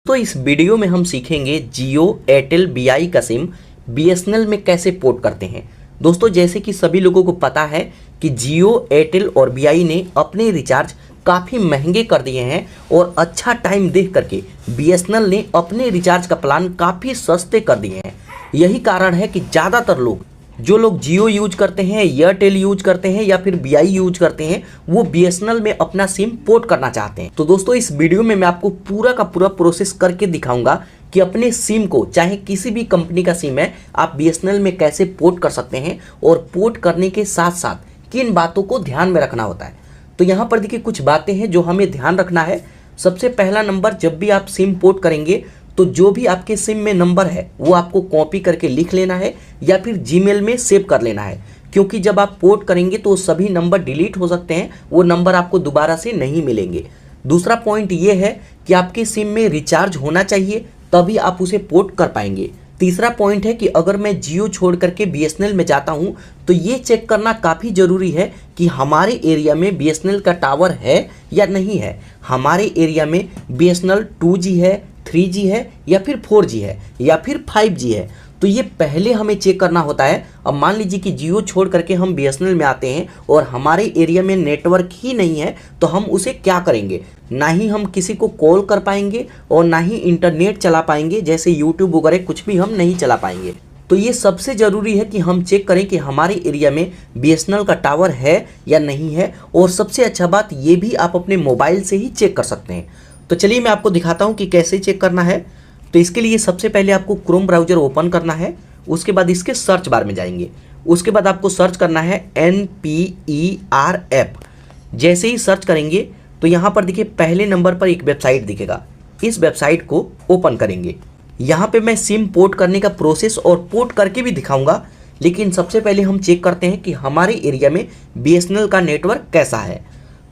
तो इस वीडियो में हम सीखेंगे जियो एयरटेल बीआई का सिम बीएसएनएल में कैसे पोर्ट करते हैं। दोस्तों जैसे कि सभी लोगों को पता है कि जियो एयरटेल और बीआई ने अपने रिचार्ज काफ़ी महंगे कर दिए हैं और अच्छा टाइम देख करके बीएसएनएल ने अपने रिचार्ज का प्लान काफ़ी सस्ते कर दिए हैं। यही कारण है कि ज़्यादातर लोग जो लोग जियो यूज करते हैं, एयरटेल यूज करते हैं या फिर बीआई यूज करते हैं वो बीएसएनएल में अपना सिम पोर्ट करना चाहते हैं। तो दोस्तों इस वीडियो में मैं आपको पूरा का पूरा प्रोसेस करके दिखाऊंगा कि अपने सिम को, चाहे किसी भी कंपनी का सिम है, आप बीएसएनएल में कैसे पोर्ट कर सकते हैं और पोर्ट करने के साथ साथ किन बातों को ध्यान में रखना होता है। तो यहाँ पर देखिए कुछ बातें हैं जो हमें ध्यान रखना है। सबसे पहला नंबर, जब भी आप सिम पोर्ट करेंगे तो जो भी आपके सिम में नंबर है वो आपको कॉपी करके लिख लेना है या फिर जीमेल में सेव कर लेना है, क्योंकि जब आप पोर्ट करेंगे तो सभी नंबर डिलीट हो सकते हैं, वो नंबर आपको दोबारा से नहीं मिलेंगे। दूसरा पॉइंट ये है कि आपके सिम में रिचार्ज होना चाहिए तभी आप उसे पोर्ट कर पाएंगे। तीसरा पॉइंट है कि अगर मैं जियो छोड़ करके बीएसएनएल में जाता हूं तो ये चेक करना काफ़ी ज़रूरी है कि हमारे एरिया में बीएसएनएल का टावर है या नहीं है, हमारे एरिया में बीएसएनएल 2G है, 3G है या फिर 4G है या फिर 5G है। तो ये पहले हमें चेक करना होता है। अब मान लीजिए कि जियो छोड़ करके हम बीएसएनएल में आते हैं और हमारे एरिया में नेटवर्क ही नहीं है तो हम उसे क्या करेंगे, ना ही हम किसी को कॉल कर पाएंगे और ना ही इंटरनेट चला पाएंगे, जैसे यूट्यूब वगैरह कुछ भी हम नहीं चला पाएंगे। तो ये सबसे ज़रूरी है कि हम चेक करें कि हमारे एरिया में बीएसएनएल का टावर है या नहीं है। और सबसे अच्छा बात ये भी आप अपने मोबाइल से ही चेक कर सकते हैं। तो चलिए मैं आपको दिखाता हूँ कि कैसे चेक करना है। तो इसके लिए सबसे पहले आपको क्रोम ब्राउज़र ओपन करना है, उसके बाद इसके सर्च बार में जाएंगे, उसके बाद आपको सर्च करना है NPERF। जैसे ही सर्च करेंगे तो यहाँ पर देखिए पहले नंबर पर एक वेबसाइट दिखेगा, इस वेबसाइट को ओपन करेंगे। यहाँ पे मैं सिम पोर्ट करने का प्रोसेस और पोर्ट करके भी दिखाऊंगा, लेकिन सबसे पहले हम चेक करते हैं कि हमारे एरिया में बीएसएनएल का नेटवर्क कैसा है।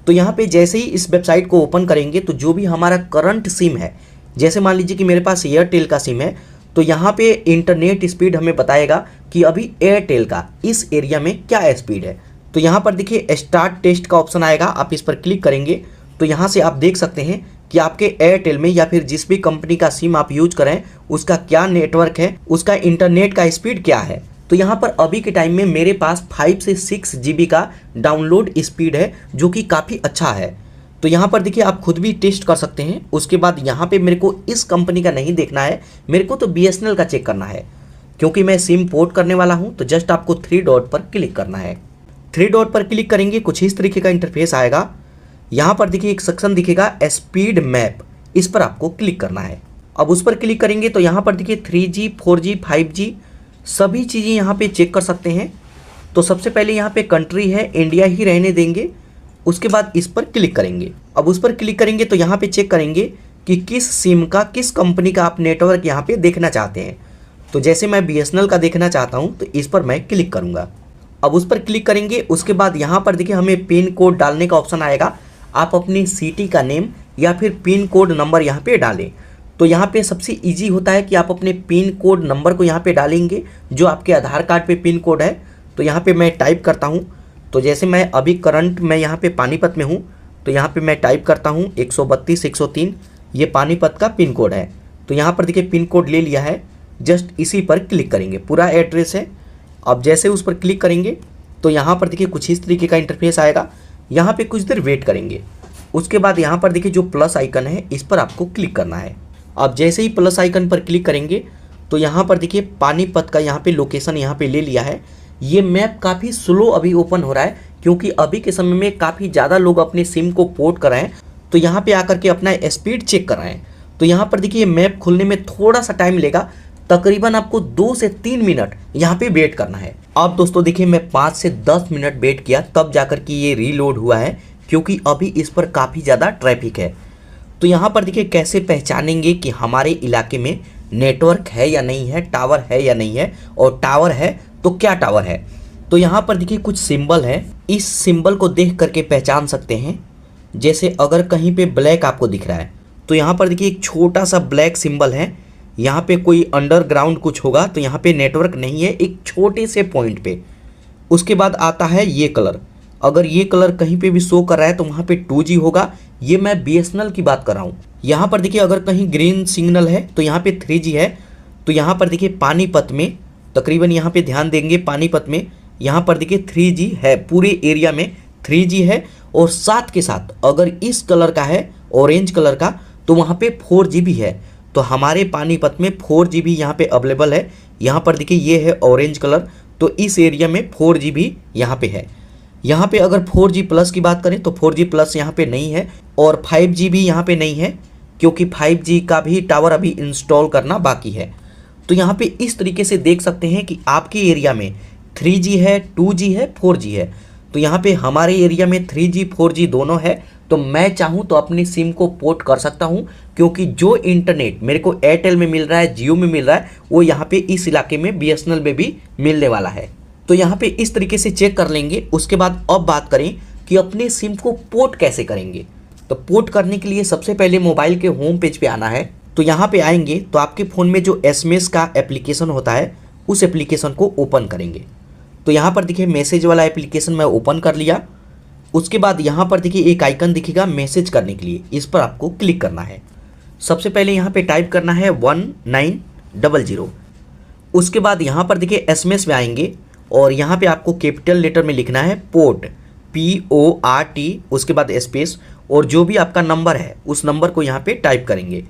तो यहाँ पे जैसे ही इस वेबसाइट को ओपन करेंगे तो जो भी हमारा करंट सिम है, जैसे मान लीजिए कि मेरे पास एयरटेल का सिम है, तो यहाँ पे इंटरनेट स्पीड हमें बताएगा कि अभी एयरटेल का इस एरिया में क्या स्पीड है। तो यहाँ पर देखिए स्टार्ट टेस्ट का ऑप्शन आएगा, आप इस पर क्लिक करेंगे तो यहाँ से आप देख सकते हैं कि आपके एयरटेल में या फिर जिस भी कंपनी का सिम आप यूज करें उसका क्या नेटवर्क है, उसका इंटरनेट का स्पीड क्या है। तो यहाँ पर अभी के टाइम में मेरे पास 5 से 6 GB का डाउनलोड स्पीड है, जो कि काफ़ी अच्छा है। तो यहाँ पर देखिए आप खुद भी टेस्ट कर सकते हैं। उसके बाद यहाँ पे मेरे को इस कंपनी का नहीं देखना है, मेरे को तो बीएसएनएल का चेक करना है, क्योंकि मैं सिम पोर्ट करने वाला हूँ। तो जस्ट आपको 3 डॉट पर क्लिक करना है। 3 डॉट पर क्लिक करेंगे, कुछ इस तरीके का इंटरफेस आएगा। यहाँ पर देखिए एक सेक्शन दिखेगा स्पीड मैप, इस पर आपको क्लिक करना है। अब उस पर क्लिक करेंगे तो यहाँ पर देखिए 3G 4G 5G सभी चीज़ें यहाँ पे चेक कर सकते हैं। तो सबसे पहले यहाँ पे कंट्री है, इंडिया ही रहने देंगे। उसके बाद इस पर क्लिक करेंगे। अब उस पर क्लिक करेंगे तो यहाँ पे चेक करेंगे कि किस सिम का, किस कंपनी का आप नेटवर्क यहाँ पे देखना चाहते हैं। तो जैसे मैं बीएसएनएल का देखना चाहता हूँ तो इस पर मैं क्लिक करूँगा। अब उस पर क्लिक करेंगे, उसके बाद यहाँ पर देखिए हमें पिन कोड डालने का ऑप्शन आएगा। आप अपनी सिटी का नेम या फिर पिन कोड नंबर यहाँ पे डालें। तो यहाँ पे सबसे इजी होता है कि आप अपने पिन कोड नंबर को यहाँ पे डालेंगे, जो आपके आधार कार्ड पे पिन कोड है। तो यहाँ पे मैं टाइप करता हूँ। तो जैसे मैं अभी करंट मैं यहाँ पे पानीपत में हूँ, तो यहाँ पे मैं टाइप करता हूँ 132 103, ये पानीपत का पिन कोड है। तो यहाँ पर देखिए पिन कोड ले लिया है, जस्ट इसी पर क्लिक करेंगे, पूरा एड्रेस है। अब जैसे उस पर क्लिक करेंगे तो यहाँ पर देखिए कुछ इस तरीके का इंटरफेस आएगा। यहाँ पे कुछ देर वेट करेंगे। उसके बाद यहाँ पर देखिए जो प्लस आइकन है इस पर आपको क्लिक करना है। अब जैसे ही प्लस आइकन पर क्लिक करेंगे तो यहाँ पर देखिए पानीपत का यहाँ पे लोकेशन यहाँ पे ले लिया है। ये मैप काफ़ी स्लो अभी ओपन हो रहा है, क्योंकि अभी के समय में काफ़ी ज़्यादा लोग अपने सिम को पोर्ट कर रहे हैं, तो यहाँ पे आकर के अपना स्पीड चेक कर रहे हैं। तो यहाँ पर देखिए मैप खुलने में थोड़ा सा टाइम लेगा, तकरीबन आपको 2 से 3 मिनट यहाँ पे वेट करना है। अब दोस्तों देखिए मैं 5 से 10 मिनट वेट किया तब जाकर के ये रीलोड हुआ है, क्योंकि अभी इस पर काफ़ी ज़्यादा ट्रैफिक है। तो यहाँ पर देखिए कैसे पहचानेंगे कि हमारे इलाके में नेटवर्क है या नहीं है, टावर है या नहीं है, और टावर है तो क्या टावर है। तो यहाँ पर देखिए कुछ सिंबल है, इस सिंबल को देख करके पहचान सकते हैं। जैसे अगर कहीं पे ब्लैक आपको दिख रहा है तो यहाँ पर देखिए एक छोटा सा ब्लैक सिंबल है, यहाँ पे कोई अंडरग्राउंड कुछ होगा तो यहाँ पे नेटवर्क नहीं है, एक छोटे से पॉइंट पे। उसके बाद आता है ये कलर, अगर ये कलर कहीं पे भी शो कर रहा है तो वहाँ पे 2G होगा। ये मैं बीएसएनएल की बात कर रहा हूँ। यहाँ पर देखिए अगर कहीं ग्रीन सिग्नल है तो यहाँ पे 3G है। तो यहाँ पर देखिए पानीपत में तकरीबन यहाँ पे ध्यान देंगे, पानीपत में यहाँ पर देखिए 3G है, पूरे एरिया में 3G है। और साथ के साथ अगर इस कलर का है, ऑरेंज कलर का, तो वहाँ पे 4G भी है। तो हमारे पानीपत में 4G भी यहाँ पे अवेलेबल है। यहाँ पर देखिए ये है ऑरेंज कलर, तो इस एरिया में 4G भी यहाँ पे है। यहाँ पे अगर 4G प्लस की बात करें तो 4G प्लस यहाँ पे नहीं है, और 5G भी यहाँ पे नहीं है, क्योंकि 5G का भी टावर अभी इंस्टॉल करना बाकी है। तो यहाँ पे इस तरीके से देख सकते हैं कि आपके एरिया में 3G है, 2G है, 4G है। तो यहाँ पे हमारे एरिया में 3G 4G दोनों है। तो मैं चाहूँ तो अपनी सिम को पोर्ट कर सकता हूँ, क्योंकि जो इंटरनेट मेरे को एयरटेल में मिल रहा है, जियो में मिल रहा है, वो यहाँ पे इस इलाके में BSNL में भी मिलने वाला है। तो यहाँ पे इस तरीके से चेक कर लेंगे। उसके बाद अब बात करें कि अपने सिम को पोर्ट कैसे करेंगे। तो पोर्ट करने के लिए सबसे पहले मोबाइल के होम पेज पे आना है। तो यहाँ पे आएंगे तो आपके फ़ोन में जो SMS का एप्लीकेशन होता है, उस एप्लीकेशन को ओपन करेंगे। तो यहाँ पर देखिए मैसेज वाला एप्लीकेशन मैं ओपन कर लिया। उसके बाद यहाँ पर देखिए एक आइकन दिखेगा मैसेज करने के लिए, इस पर आपको क्लिक करना है। सबसे पहले यहाँ पे टाइप करना है 1900। उसके बाद यहाँ पर देखिए SMS में आएंगे और यहाँ पे आपको कैपिटल लेटर में लिखना है पोर्ट, PORT, उसके बाद स्पेस, और जो भी आपका नंबर है उस नंबर को यहाँ पे टाइप करेंगे।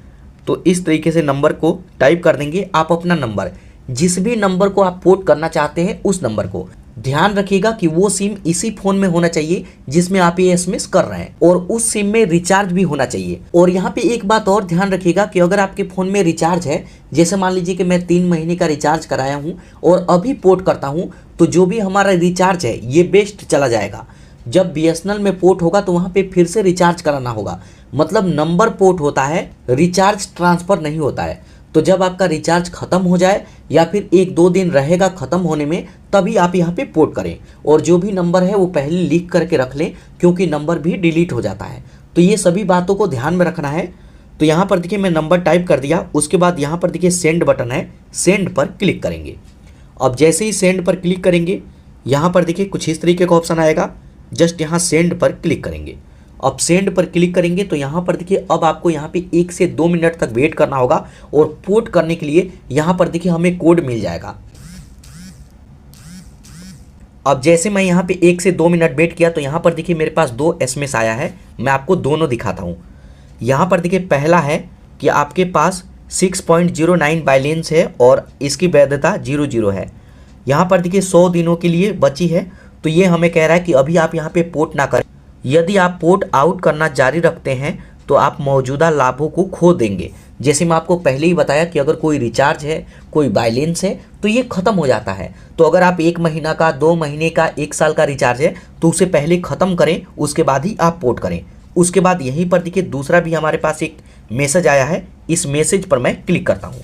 तो इस तरीके से नंबर को टाइप कर देंगे। आप अपना नंबर, जिस भी नंबर को आप पोर्ट करना चाहते हैं उस नंबर को, ध्यान रखिएगा कि वो सिम इसी फ़ोन में होना चाहिए जिसमें आप ये SMS कर रहे हैं, और उस सिम में रिचार्ज भी होना चाहिए। और यहाँ पे एक बात और ध्यान रखिएगा कि अगर आपके फ़ोन में रिचार्ज है, जैसे मान लीजिए कि मैं 3 महीने का रिचार्ज कराया हूँ और अभी पोर्ट करता हूँ, तो जो भी हमारा रिचार्ज है ये बेस्ट चला जाएगा। जब BSNL में पोर्ट होगा तो वहाँ पे फिर से रिचार्ज कराना होगा। मतलब नंबर पोर्ट होता है, रिचार्ज ट्रांसफ़र नहीं होता है। तो जब आपका रिचार्ज ख़त्म हो जाए या फिर 1-2 दिन रहेगा ख़त्म होने में, तभी आप यहाँ पे पोर्ट करें। और जो भी नंबर है वो पहले लिख करके रख लें, क्योंकि नंबर भी डिलीट हो जाता है। तो ये सभी बातों को ध्यान में रखना है। तो यहाँ पर देखिए मैं नंबर टाइप कर दिया। उसके बाद यहाँ पर देखिए सेंड बटन है, सेंड पर क्लिक करेंगे। अब जैसे ही सेंड पर क्लिक करेंगे, यहाँ पर देखिए कुछ इस तरीके का ऑप्शन आएगा। जस्ट यहाँ सेंड पर क्लिक करेंगे। अब सेंड पर क्लिक करेंगे तो यहाँ पर देखिए अब आपको यहाँ पे 1 से 2 मिनट तक वेट करना होगा, और पोर्ट करने के लिए यहाँ पर देखिए हमें कोड मिल जाएगा। अब जैसे मैं यहाँ पे 1 से 2 मिनट वेट किया तो यहाँ पर देखिए मेरे पास 2 SMS आया है। मैं आपको दोनों दिखाता हूँ। यहाँ पर देखिए पहला है कि आपके पास 6.09 बैलेंस है और इसकी वैधता 00 है। यहाँ पर देखिए 100 दिनों के लिए बची है। तो ये हमें कह रहा है कि अभी आप यहाँ पे पोर्ट ना करें। यदि आप पोर्ट आउट करना जारी रखते हैं तो आप मौजूदा लाभों को खो देंगे। जैसे मैं आपको पहले ही बताया कि अगर कोई रिचार्ज है, कोई बैलेंस है, तो ये ख़त्म हो जाता है। तो अगर आप 1 महीना का, 2 महीने का, 1 साल का रिचार्ज है तो उसे पहले ख़त्म करें, उसके बाद ही आप पोर्ट करें। उसके बाद यहीं पर देखिए दूसरा भी हमारे पास एक मैसेज आया है। इस मैसेज पर मैं क्लिक करता हूँ।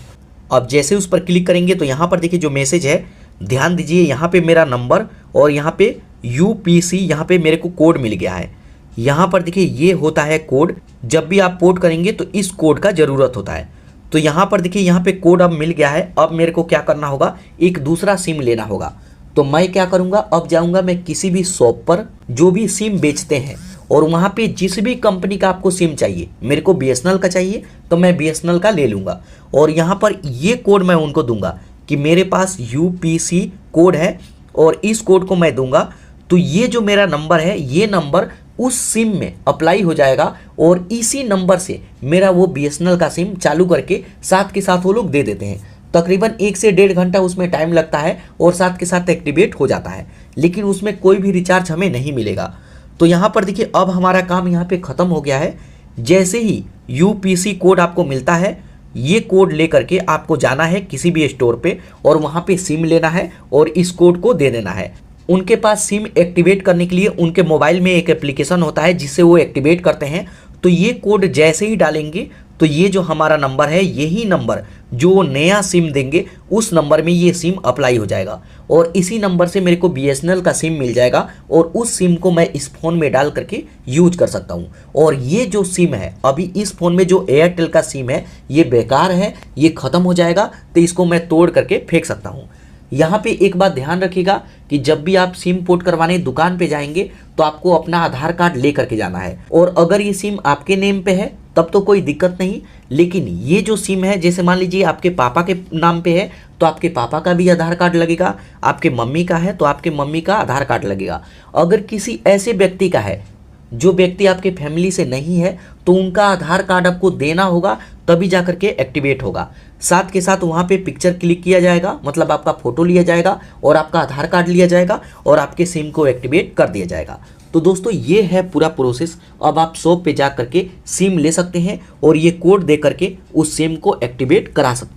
अब जैसे उस पर क्लिक करेंगे तो यहाँ पर देखिए जो मैसेज है, ध्यान दीजिए यहाँ पे मेरा नंबर और यहाँ पे UPC, यहाँ पे मेरे को कोड मिल गया है। यहाँ पर देखिए ये होता है कोड। जब भी आप पोर्ट करेंगे तो इस कोड का ज़रूरत होता है। तो यहाँ पर देखिए यहाँ पे कोड अब मिल गया है। अब मेरे को क्या करना होगा, एक दूसरा सिम लेना होगा। तो मैं क्या करूँगा, अब जाऊँगा मैं किसी भी शॉप पर जो भी सिम बेचते हैं, और वहाँ पे जिस भी कंपनी का आपको सिम चाहिए, मेरे को BSNL का चाहिए तो मैं BSNL का ले लूँगा, और यहाँ पर ये कोड मैं उनको दूंगा कि मेरे पास UPC कोड है और इस कोड को मैं दूंगा। तो ये जो मेरा नंबर है, ये नंबर उस सिम में अप्लाई हो जाएगा और इसी नंबर से मेरा वो BSNL का सिम चालू करके साथ के साथ वो लोग दे देते हैं। तकरीबन 1 से 1.5 घंटा उसमें टाइम लगता है और साथ के साथ एक्टिवेट हो जाता है, लेकिन उसमें कोई भी रिचार्ज हमें नहीं मिलेगा। तो यहाँ पर देखिए अब हमारा काम यहाँ पे ख़त्म हो गया है। जैसे ही UPC कोड आपको मिलता है, ये कोड ले करके आपको जाना है किसी भी स्टोर पे और वहाँ पे सिम लेना है और इस कोड को दे देना है। उनके पास सिम एक्टिवेट करने के लिए उनके मोबाइल में एक एप्लीकेशन होता है जिससे वो एक्टिवेट करते हैं। तो ये कोड जैसे ही डालेंगे तो ये जो हमारा नंबर है, यही नंबर जो नया सिम देंगे उस नंबर में ये सिम अप्लाई हो जाएगा और इसी नंबर से मेरे को BSNL का सिम मिल जाएगा और उस सिम को मैं इस फ़ोन में डाल करके यूज कर सकता हूँ। और ये जो सिम है अभी इस फ़ोन में जो एयरटेल का सिम है, ये बेकार है, ये ख़त्म हो जाएगा, तो इसको मैं तोड़ करके फेंक सकता हूँ। यहाँ पे एक बात ध्यान रखिएगा कि जब भी आप सिम पोर्ट करवाने दुकान पे जाएंगे तो आपको अपना आधार कार्ड ले करके जाना है, और अगर ये सिम आपके नेम पे है तब तो कोई दिक्कत नहीं। लेकिन ये जो सिम है, जैसे मान लीजिए आपके पापा के नाम पे है तो आपके पापा का भी आधार कार्ड लगेगा, आपके मम्मी का है तो आपके मम्मी का आधार कार्ड लगेगा। अगर किसी ऐसे व्यक्ति का है जो व्यक्ति आपके फैमिली से नहीं है तो उनका आधार कार्ड आपको देना होगा, तभी जा करके एक्टिवेट होगा। साथ के साथ वहाँ पे पिक्चर क्लिक किया जाएगा, मतलब आपका फोटो लिया जाएगा और आपका आधार कार्ड लिया जाएगा और आपके सिम को एक्टिवेट कर दिया जाएगा। तो दोस्तों ये है पूरा प्रोसेस। अब आप शॉप पे जा करके सिम ले सकते हैं और ये कोड दे करके उस सिम को एक्टिवेट करा सकते हैं।